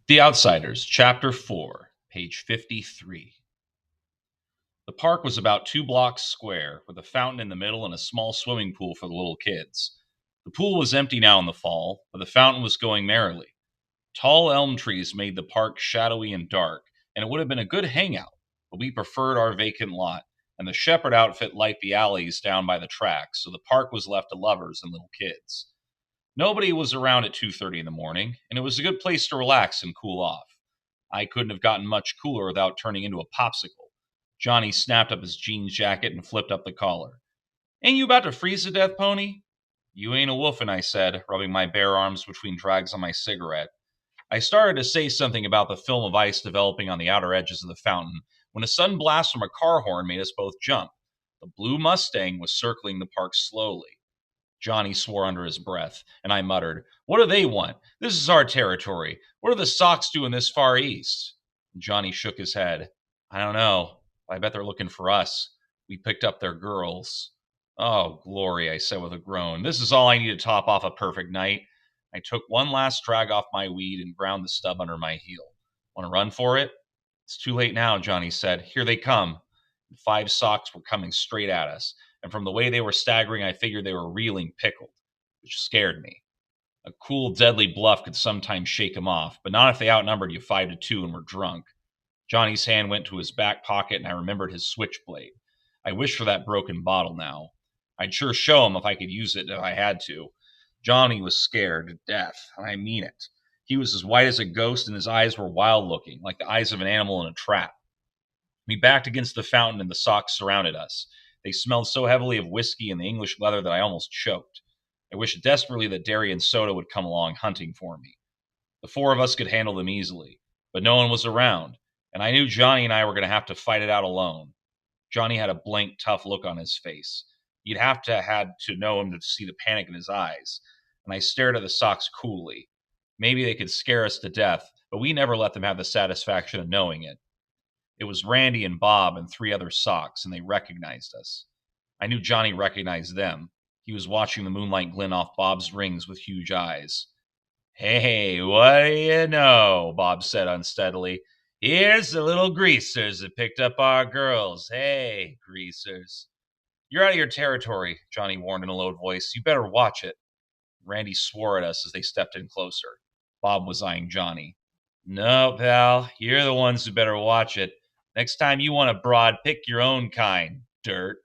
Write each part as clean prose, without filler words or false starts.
The Outsiders, Chapter 4, page 53. The park was about 2 blocks square, with a fountain in the middle and a small swimming pool for the little kids. The pool was empty now in the fall, but the fountain was going merrily. Tall elm trees made the park shadowy and dark, and it would have been a good hangout, but we preferred our vacant lot, and the shepherd outfit liked the alleys down by the tracks, so the park was left to lovers and little kids. Nobody was around at 2:30 in the morning, and it was a good place to relax and cool off. I couldn't have gotten much cooler without turning into a popsicle. Johnny snapped up his jeans jacket and flipped up the collar. Ain't you about to freeze to death, Pony? You ain't a wolfin', I said, rubbing my bare arms between drags on my cigarette. I started to say something about the film of ice developing on the outer edges of the fountain when a sudden blast from a car horn made us both jump. The blue Mustang was circling the park slowly. Johnny swore under his breath, and I muttered, "What do they want? This is our territory. What are the Sox doing this far east?" Johnny shook his head. "I don't know. I bet they're looking for us. We picked up their girls." "Oh, glory," I said with a groan. "This is all I need to top off a perfect night." I took one last drag off my weed and ground the stub under my heel. "Want to run for it?" "It's too late now," Johnny said. "Here they come." The 5 Sox were coming straight at us, and from the way they were staggering, I figured they were reeling pickled, which scared me. A cool, deadly bluff could sometimes shake 'em off, but not if they outnumbered you 5-2 and were drunk. Johnny's hand went to his back pocket, and I remembered his switchblade. I wished for that broken bottle now. I'd sure show him if I could use it if I had to. Johnny was scared to death, and I mean it. He was as white as a ghost, and his eyes were wild looking, like the eyes of an animal in a trap. We backed against the fountain, and the Sox surrounded us. They smelled so heavily of whiskey and the English leather that I almost choked. I wished desperately that Derry and Soda would come along hunting for me. The 4 of us could handle them easily, but no one was around, and I knew Johnny and I were going to have to fight it out alone. Johnny had a blank, tough look on his face. You'd have to had to know him to see the panic in his eyes, and I stared at the Sox coolly. Maybe they could scare us to death, but we never let them have the satisfaction of knowing it. It was Randy and Bob and 3 other Sox, and they recognized us. I knew Johnny recognized them. He was watching the moonlight glint off Bob's rings with huge eyes. "Hey, what do you know?" Bob said unsteadily. "Here's the little greasers that picked up our girls. Hey, greasers." "You're out of your territory," Johnny warned in a low voice. "You better watch it." Randy swore at us as they stepped in closer. Bob was eyeing Johnny. "No, pal, you're the ones who better watch it. Next time you want a broad, pick your own kind, dirt."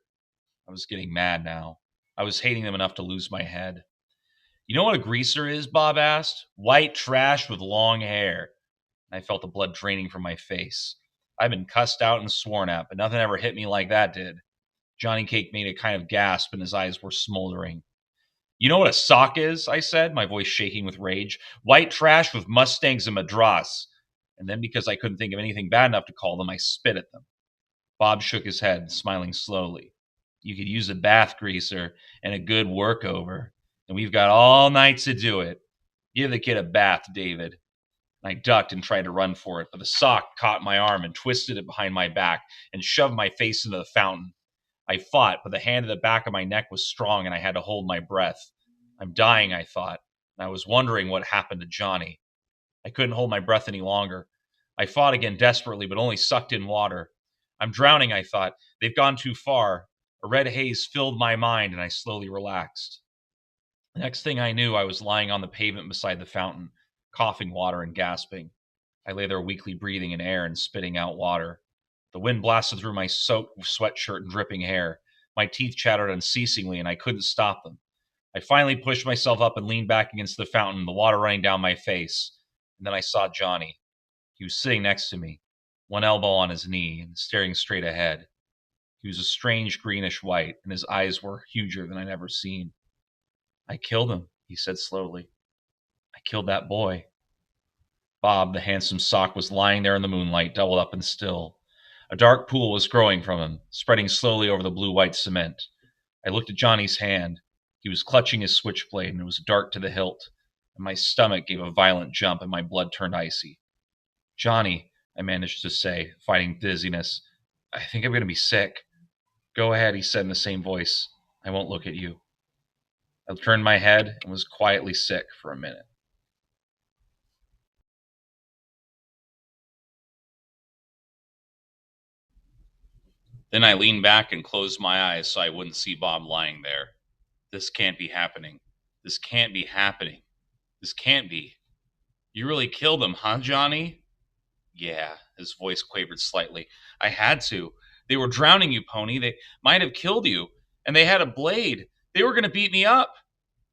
I was getting mad now. I was hating them enough to lose my head. "You know what a greaser is?" Bob asked. "White trash with long hair." I felt the blood draining from my face. I've been cussed out and sworn at, but nothing ever hit me like that did. Johnny Cake made a kind of gasp, and his eyes were smoldering. "You know what a sock is?" I said, my voice shaking with rage. "White trash with Mustangs and Madras." And then, because I couldn't think of anything bad enough to call them, I spit at them. Bob shook his head, smiling slowly. "You could use a bath greaser and a good workover, and we've got all night to do it. Give the kid a bath, David." I ducked and tried to run for it, but the sock caught my arm and twisted it behind my back and shoved my face into the fountain. I fought, but the hand at the back of my neck was strong, and I had to hold my breath. I'm dying, I thought, and I was wondering what happened to Johnny. I couldn't hold my breath any longer. I fought again desperately, but only sucked in water. I'm drowning, I thought. They've gone too far. A red haze filled my mind, and I slowly relaxed. The next thing I knew, I was lying on the pavement beside the fountain, coughing water and gasping. I lay there weakly breathing in air and spitting out water. The wind blasted through my soaked sweatshirt and dripping hair. My teeth chattered unceasingly, and I couldn't stop them. I finally pushed myself up and leaned back against the fountain, the water running down my face. And then I saw Johnny. He was sitting next to me, one elbow on his knee, and staring straight ahead. He was a strange greenish white, and his eyes were huger than I'd ever seen. "I killed him," he said slowly. "I killed that boy." Bob, the handsome sock, was lying there in the moonlight, doubled up and still. A dark pool was growing from him, spreading slowly over the blue-white cement. I looked at Johnny's hand. He was clutching his switchblade, and it was dark to the hilt, and my stomach gave a violent jump, and my blood turned icy. "Johnny," I managed to say, fighting dizziness, "I think I'm going to be sick." "Go ahead," he said in the same voice. "I won't look at you." I turned my head and was quietly sick for a minute. Then I leaned back and closed my eyes so I wouldn't see Bob lying there. This can't be happening. This can't be happening. This can't be. You really killed him, huh, Johnny? Yeah, his voice quavered slightly. I had to. They were drowning you, Pony. They might have killed you. And they had a blade. They were going to beat me up.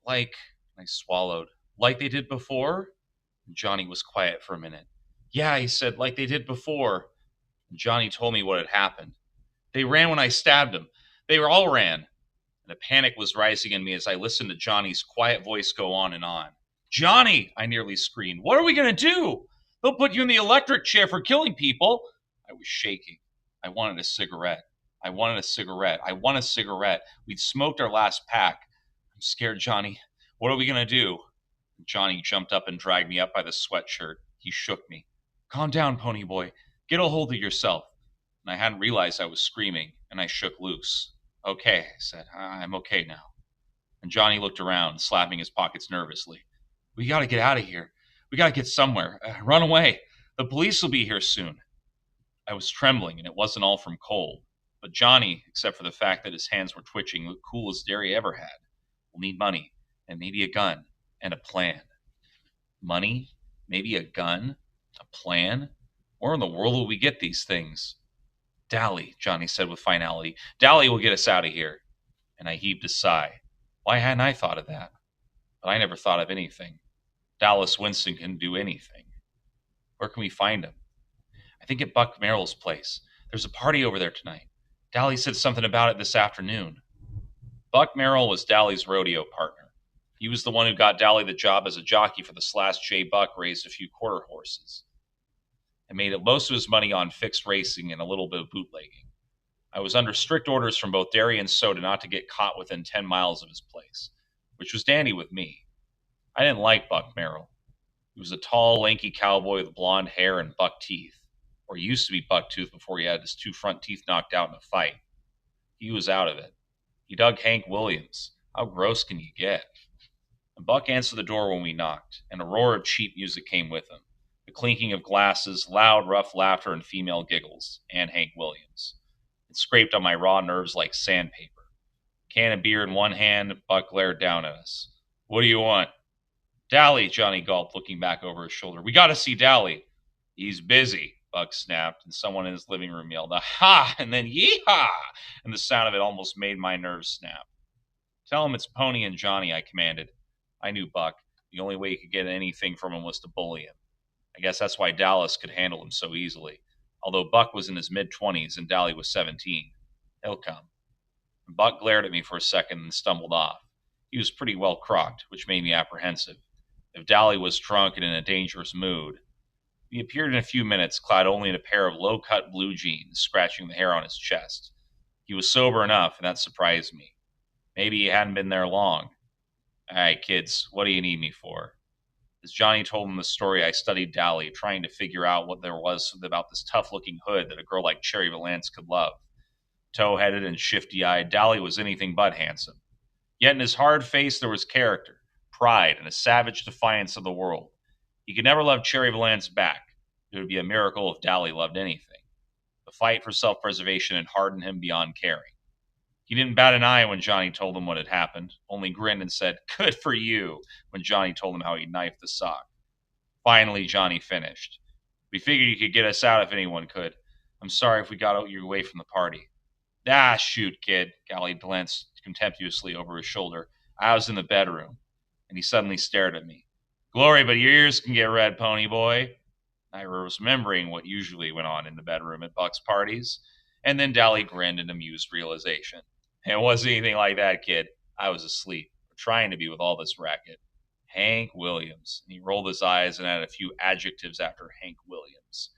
Like, I swallowed. Like they did before? Johnny was quiet for a minute. Yeah, he said, like they did before. Johnny told me what had happened. They ran when I stabbed them. They all ran. And a panic was rising in me as I listened to Johnny's quiet voice go on and on. Johnny, I nearly screamed. What are we going to do? They'll put you in the electric chair for killing people. I was shaking. I wanted a cigarette. I wanted a cigarette. I want a cigarette. We'd smoked our last pack. I'm scared, Johnny. What are we going to do? Johnny jumped up and dragged me up by the sweatshirt. He shook me. Calm down, Pony Boy. Get a hold of yourself. And I hadn't realized I was screaming, and I shook loose. Okay, I said. I'm okay now. And Johnny looked around, slapping his pockets nervously. We got to get out of here. We got to get somewhere. Run away. The police will be here soon. I was trembling, and it wasn't all from cold. But Johnny, except for the fact that his hands were twitching, looked cool as Derry ever had. We'll need money, and maybe a gun, and a plan. Money? Maybe a gun? A plan? Where in the world will we get these things? Dally, Johnny said with finality. Dally will get us out of here. And I heaved a sigh. Why hadn't I thought of that? But I never thought of anything. Dallas Winston can do anything. Where can we find him? I think at Buck Merrill's place. There's a party over there tonight. Dally said something about it this afternoon. Buck Merrill was Dally's rodeo partner. He was the one who got Dally the job as a jockey for the Slash J. Buck raised a few quarter horses and made most of his money on fixed racing and a little bit of bootlegging. I was under strict orders from both Derry and Soda not to get caught within 10 miles of his place, which was dandy with me. I didn't like Buck Merrill. He was a tall, lanky cowboy with blonde hair and buck teeth, or he used to be buck tooth before he had his 2 front teeth knocked out in a fight. He was out of it. He dug Hank Williams. How gross can you get? And Buck answered the door when we knocked, and a roar of cheap music came with him. The clinking of glasses, loud, rough laughter, and female giggles, and Hank Williams. It scraped on my raw nerves like sandpaper. Can of beer in one hand, Buck glared down at us. What do you want? Dally, Johnny gulped, looking back over his shoulder. We got to see Dally. He's busy, Buck snapped, and someone in his living room yelled, aha, and then yee-haw, and the sound of it almost made my nerves snap. Tell him it's Pony and Johnny, I commanded. I knew Buck. The only way he could get anything from him was to bully him. I guess that's why Dallas could handle him so easily, although Buck was in his mid-20s and Dally was 17. He'll come. And Buck glared at me for a second and stumbled off. He was pretty well crocked, which made me apprehensive. If Dally was drunk and in a dangerous mood. He appeared in a few minutes, clad only in a pair of low-cut blue jeans, scratching the hair on his chest. He was sober enough, and that surprised me. Maybe he hadn't been there long. All right, kids, what do you need me for? As Johnny told him the story, I studied Dally, trying to figure out what there was about this tough-looking hood that a girl like Cherry Valance could love. Tow-headed and shifty-eyed, Dally was anything but handsome. Yet in his hard face there was character, pride, and a savage defiance of the world. He could never love Cherry Valance back. It would be a miracle if Dally loved anything. The fight for self-preservation had hardened him beyond caring. He didn't bat an eye when Johnny told him what had happened, only grinned and said, good for you, when Johnny told him how he knifed the sock. Finally, Johnny finished. We figured you could get us out if anyone could. I'm sorry if we got you away from the party. Ah, shoot, kid, Dally glanced contemptuously over his shoulder. I was in the bedroom. And he suddenly stared at me. Glory, but your ears can get red, Pony Boy. I was remembering what usually went on in the bedroom at Buck's parties, and then Dally grinned in amused realization. It wasn't anything like that, kid. I was asleep, trying to be with all this racket. Hank Williams. And he rolled his eyes and added a few adjectives after Hank Williams.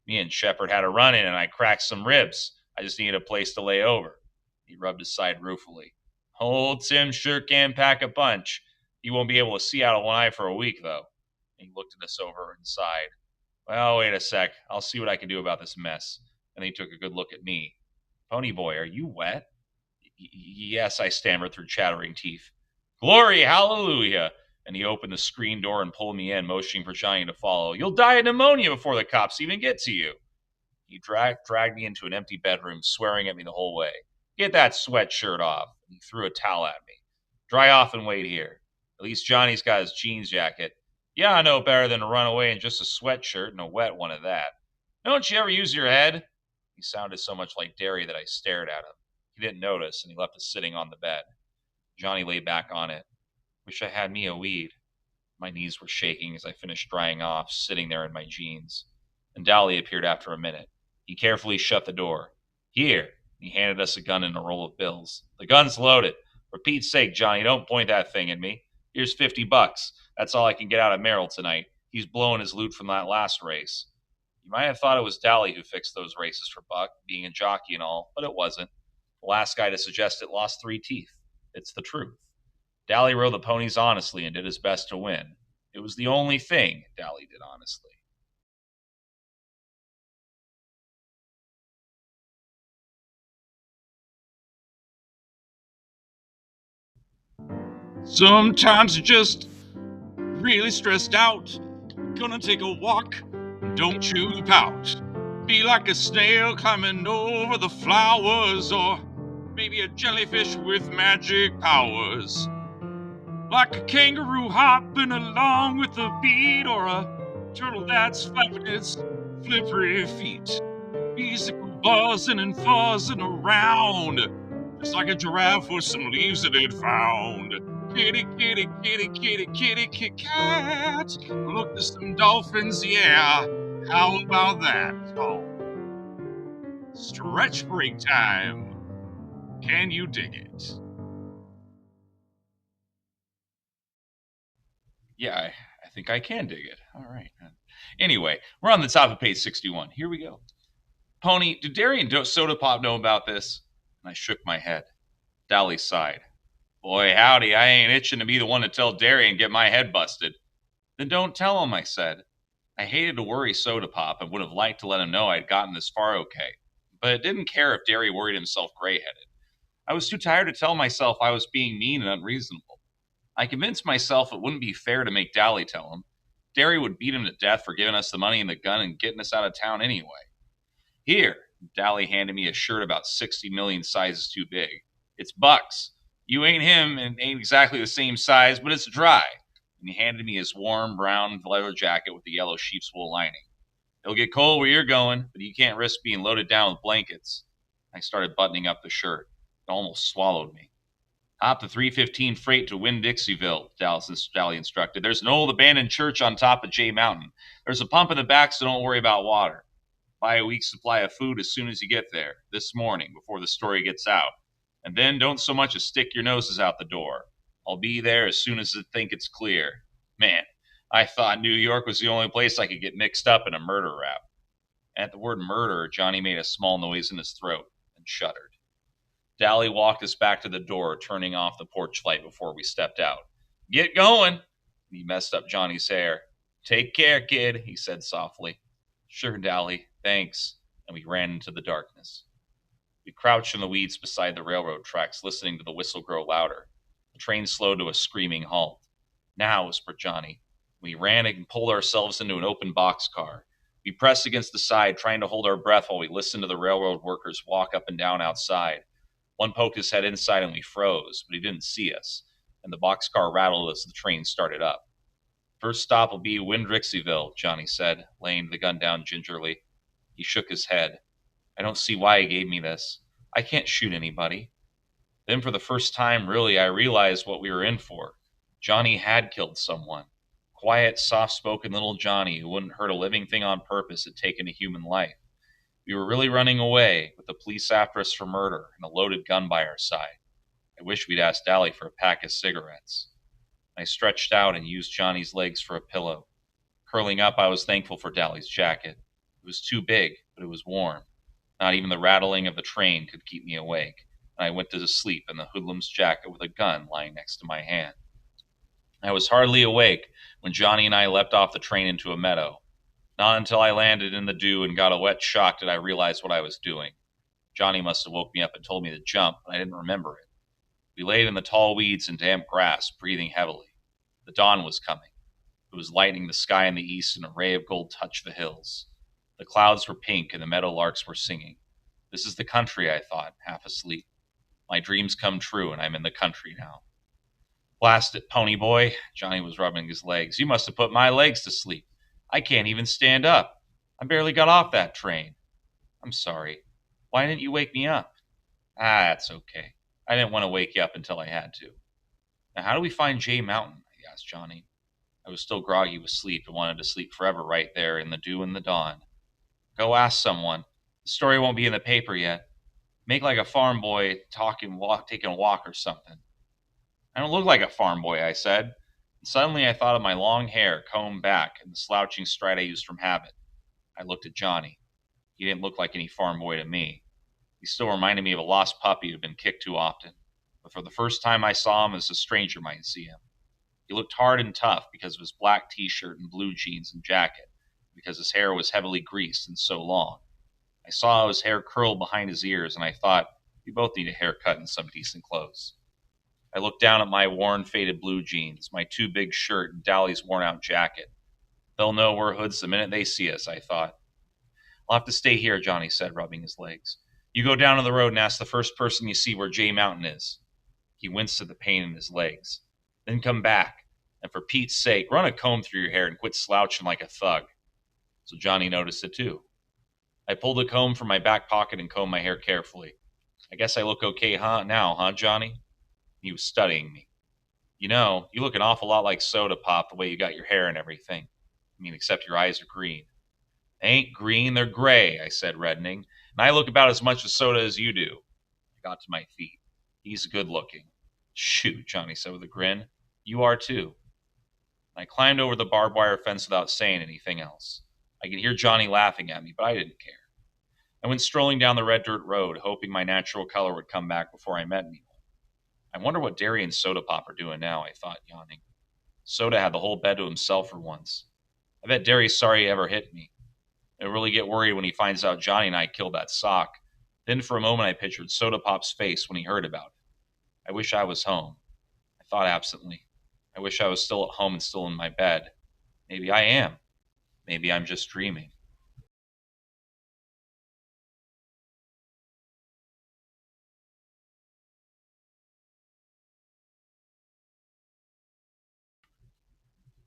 Me and Shepard had a run-in, and I cracked some ribs. I just needed a place to lay over. He rubbed his side ruefully. Old Tim sure can pack a punch. He won't be able to see out of one eye for a week, though. He looked at us over and sighed. Well, wait a sec. I'll see what I can do about this mess. And he took a good look at me. Pony Boy, are you wet? Yes, I stammered through chattering teeth. Glory, hallelujah! And he opened the screen door and pulled me in, motioning for Johnny to follow. You'll die of pneumonia before the cops even get to you. He dragged me into an empty bedroom, swearing at me the whole way. Get that sweatshirt off. He threw a towel at me. Dry off and wait here. At least Johnny's got his jeans jacket. Yeah, I know better than to run away in just a sweatshirt and a wet one at that. Don't you ever use your head? He sounded so much like Derry that I stared at him. He didn't notice, and he left us sitting on the bed. Johnny lay back on it. Wish I had me a weed. My knees were shaking as I finished drying off, sitting there in my jeans. And Dally appeared after a minute. He carefully shut the door. Here. He handed us a gun and a roll of bills. The gun's loaded. For Pete's sake, Johnny, don't point that thing at me. Here's $50. That's all I can get out of Merrill tonight. He's blowing his loot from that last race. You might have thought it was Dally who fixed those races for Buck, being a jockey and all, but it wasn't. The last guy to suggest it lost 3 teeth. It's the truth. Dally rode the ponies honestly and did his best to win. It was the only thing Dally did honestly. Sometimes you're just really stressed out. Gonna take a walk, don't you pout. Be like a snail climbing over the flowers, or maybe a jellyfish with magic powers. Like a kangaroo hopping along with the beat, or a turtle that's flapping its flippery feet. Musical buzzing and fuzzing around, just like a giraffe with some leaves that it found. Kitty, kitty, kitty, kitty, kitty, kitty, cat. Look, there's some dolphins, yeah. How about that? Oh, stretch break time. Can you dig it? Yeah, I think I can dig it. All right. Anyway, we're on the top of page 61. Here we go. Pony, did Derry and Soda Pop know about this? And I shook my head. Dally sighed. Boy, howdy, I ain't itching to be the one to tell Derry and get my head busted. Then don't tell him, I said. I hated to worry Soda Pop and would have liked to let him know I'd gotten this far okay. But I didn't care if Derry worried himself gray-headed. I was too tired to tell myself I was being mean and unreasonable. I convinced myself it wouldn't be fair to make Dally tell him. Derry would beat him to death for giving us the money and the gun and getting us out of town anyway. Here, Dally handed me a shirt about 60 million sizes too big. It's Buck's. You ain't him and ain't exactly the same size, but it's dry. And he handed me his warm brown leather jacket with the yellow sheep's wool lining. It'll get cold where you're going, but you can't risk being loaded down with blankets. I started buttoning up the shirt. It almost swallowed me. Hop the 315 freight to Winn-Dixieville, Dally instructed. There's an old abandoned church on top of Jay Mountain. There's a pump in the back, so don't worry about water. Buy a week's supply of food as soon as you get there, this morning, before the story gets out. And then don't so much as stick your noses out the door. I'll be there as soon as I think it's clear. Man, I thought New York was the only place I could get mixed up in a murder rap. At the word murder, Johnny made a small noise in his throat and shuddered. Dally walked us back to the door, turning off the porch light before we stepped out. Get going! He messed up Johnny's hair. Take care, kid, he said softly. Sure, Dally, thanks. And we ran into the darkness. We crouched in the weeds beside the railroad tracks, listening to the whistle grow louder. The train slowed to a screaming halt. Now, whispered Johnny. We ran and pulled ourselves into an open boxcar. We pressed against the side, trying to hold our breath while we listened to the railroad workers walk up and down outside. One poked his head inside and we froze, but he didn't see us, and the boxcar rattled as the train started up. First stop will be Winn-Dixieville, Johnny said, laying the gun down gingerly. He shook his head. I don't see why he gave me this. I can't shoot anybody. Then for the first time, really, I realized what we were in for. Johnny had killed someone. Quiet, soft-spoken little Johnny who wouldn't hurt a living thing on purpose had taken a human life. We were really running away, with the police after us for murder and a loaded gun by our side. I wish we'd asked Dally for a pack of cigarettes. I stretched out and used Johnny's legs for a pillow. Curling up, I was thankful for Dally's jacket. It was too big, but it was warm. Not even the rattling of the train could keep me awake, and I went to sleep in the hoodlum's jacket with a gun lying next to my hand. I was hardly awake when Johnny and I leapt off the train into a meadow. Not until I landed in the dew and got a wet shock did I realize what I was doing. Johnny must have woke me up and told me to jump, but I didn't remember it. We laid in the tall weeds and damp grass, breathing heavily. The dawn was coming. It was lighting the sky in the east, and a ray of gold touched the hills. The clouds were pink and the meadow larks were singing. This is the country, I thought, half asleep. My dreams come true, and I'm in the country now. Blast it, pony boy. Johnny was rubbing his legs. You must have put my legs to sleep. I can't even stand up. I barely got off that train. I'm sorry. Why didn't you wake me up? That's okay. I didn't want to wake you up until I had to. Now, how do we find Jay Mountain? I asked Johnny. I was still groggy with sleep and wanted to sleep forever right there in the dew and the dawn. Go ask someone. The story won't be in the paper yet. Make like a farm boy taking a walk or something. I don't look like a farm boy, I said. And suddenly I thought of my long hair combed back and the slouching stride I used from habit. I looked at Johnny. He didn't look like any farm boy to me. He still reminded me of a lost puppy who had been kicked too often. But for the first time I saw him as a stranger might see him. He looked hard and tough because of his black t-shirt and blue jeans and jacket, because his hair was heavily greased and so long. I saw his hair curled behind his ears, and I thought, we both need a haircut and some decent clothes. I looked down at my worn, faded blue jeans, my too big shirt, and Dally's worn-out jacket. They'll know we're hoods the minute they see us, I thought. I'll have to stay here, Johnny said, rubbing his legs. You go down to the road and ask the first person you see where Jay Mountain is. He winced at the pain in his legs. Then come back, and for Pete's sake, run a comb through your hair and quit slouching like a thug. So Johnny noticed it too. I pulled a comb from my back pocket and combed my hair carefully. I guess I look okay now, Johnny? He was studying me. You know, you look an awful lot like Soda Pop the way you got your hair and everything. I mean, except your eyes are green. They ain't green, they're gray, I said, reddening. And I look about as much as Soda as you do. I got to my feet. He's good looking. Shoot, Johnny said with a grin. You are too. I climbed over the barbed wire fence without saying anything else. I could hear Johnny laughing at me, but I didn't care. I went strolling down the red dirt road, hoping my natural color would come back before I met anyone. I wonder what Derry and Soda Pop are doing now, I thought, yawning. Soda had the whole bed to himself for once. I bet Derry's sorry he ever hit me. He'll really get worried when he finds out Johnny and I killed that sock. Then for a moment I pictured Soda Pop's face when he heard about it. I wish I was home. I thought absently. I wish I was still at home and still in my bed. Maybe I am. Maybe I'm just dreaming.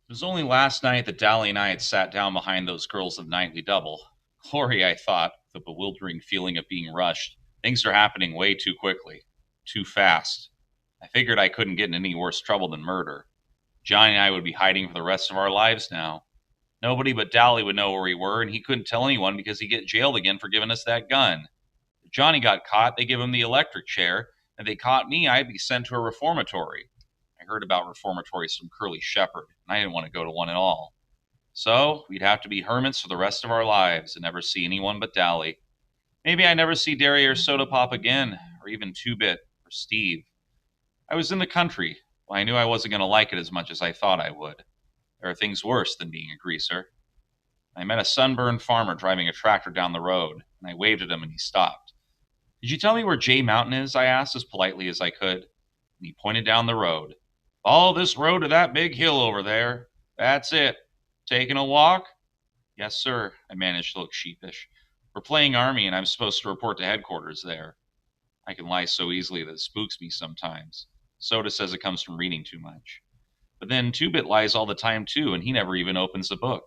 It was only last night that Dally and I had sat down behind those girls of the nightly double. Glory, I thought, with a bewildering feeling of being rushed. Things are happening way too quickly. Too fast. I figured I couldn't get in any worse trouble than murder. Johnny and I would be hiding for the rest of our lives now. Nobody but Dally would know where we were, and he couldn't tell anyone because he'd get jailed again for giving us that gun. If Johnny got caught, they'd give him the electric chair. If they caught me, I'd be sent to a reformatory. I heard about reformatories from Curly Shepherd, and I didn't want to go to one at all. So we'd have to be hermits for the rest of our lives and never see anyone but Dally. Maybe I never see Derry or Soda Pop again, or even Two Bit or Steve. I was in the country. Well, I knew I wasn't going to like it as much as I thought I would. There are things worse than being a greaser. I met a sunburned farmer driving a tractor down the road, and I waved at him and he stopped. Did you tell me where Jay Mountain is? I asked as politely as I could. And he pointed down the road. Follow this road to that big hill over there. That's it. Taking a walk? Yes, sir. I managed to look sheepish. We're playing Army, and I'm supposed to report to headquarters there. I can lie so easily that it spooks me sometimes. Soda says it comes from reading too much. But then Two-Bit lies all the time, too, and he never even opens a book.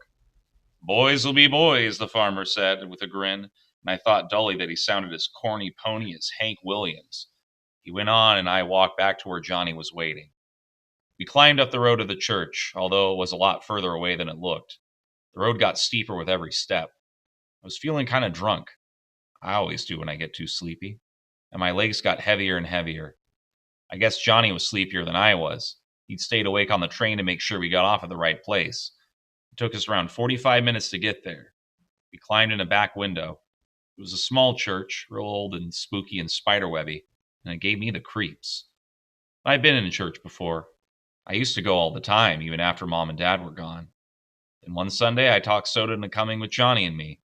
Boys will be boys, the farmer said with a grin, and I thought dully that he sounded as corny pony as Hank Williams. He went on, and I walked back to where Johnny was waiting. We climbed up the road to the church, although it was a lot further away than it looked. The road got steeper with every step. I was feeling kind of drunk. I always do when I get too sleepy. And my legs got heavier and heavier. I guess Johnny was sleepier than I was. He'd stayed awake on the train to make sure we got off at the right place. It took us around 45 minutes to get there. We climbed in a back window. It was a small church, real old and spooky and spiderwebby, and it gave me the creeps. I'd been in a church before. I used to go all the time, even after Mom and Dad were gone. Then one Sunday, I talked Soda into coming with Johnny and me.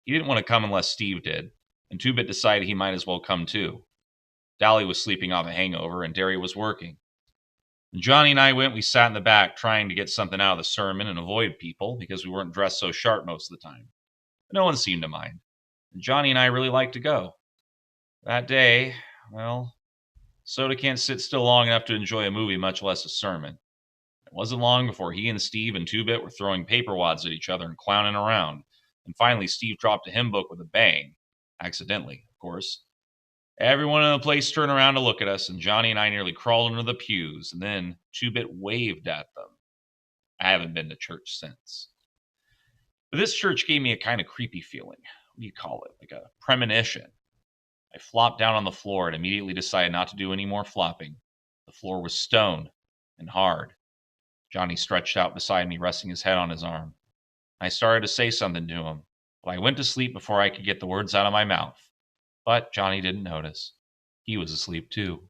He didn't want to come unless Steve did, and Two-Bit decided he might as well come too. Dally was sleeping off a hangover, and Derry was working. When Johnny and I went, we sat in the back trying to get something out of the sermon and avoid people because we weren't dressed so sharp most of the time. No one seemed to mind, and Johnny and I really liked to go. That day, well, Soda can't sit still long enough to enjoy a movie, much less a sermon. It wasn't long before he and Steve and Two Bit were throwing paper wads at each other and clowning around. And finally, Steve dropped a hymn book with a bang. Accidentally, of course. Everyone in the place turned around to look at us, and Johnny and I nearly crawled under the pews, and then Two Bit waved at them. I haven't been to church since. But this church gave me a kind of creepy feeling. What do you call it? Like a premonition. I flopped down on the floor and immediately decided not to do any more flopping. The floor was stone and hard. Johnny stretched out beside me, resting his head on his arm. I started to say something to him, but I went to sleep before I could get the words out of my mouth. But Johnny didn't notice. He was asleep too.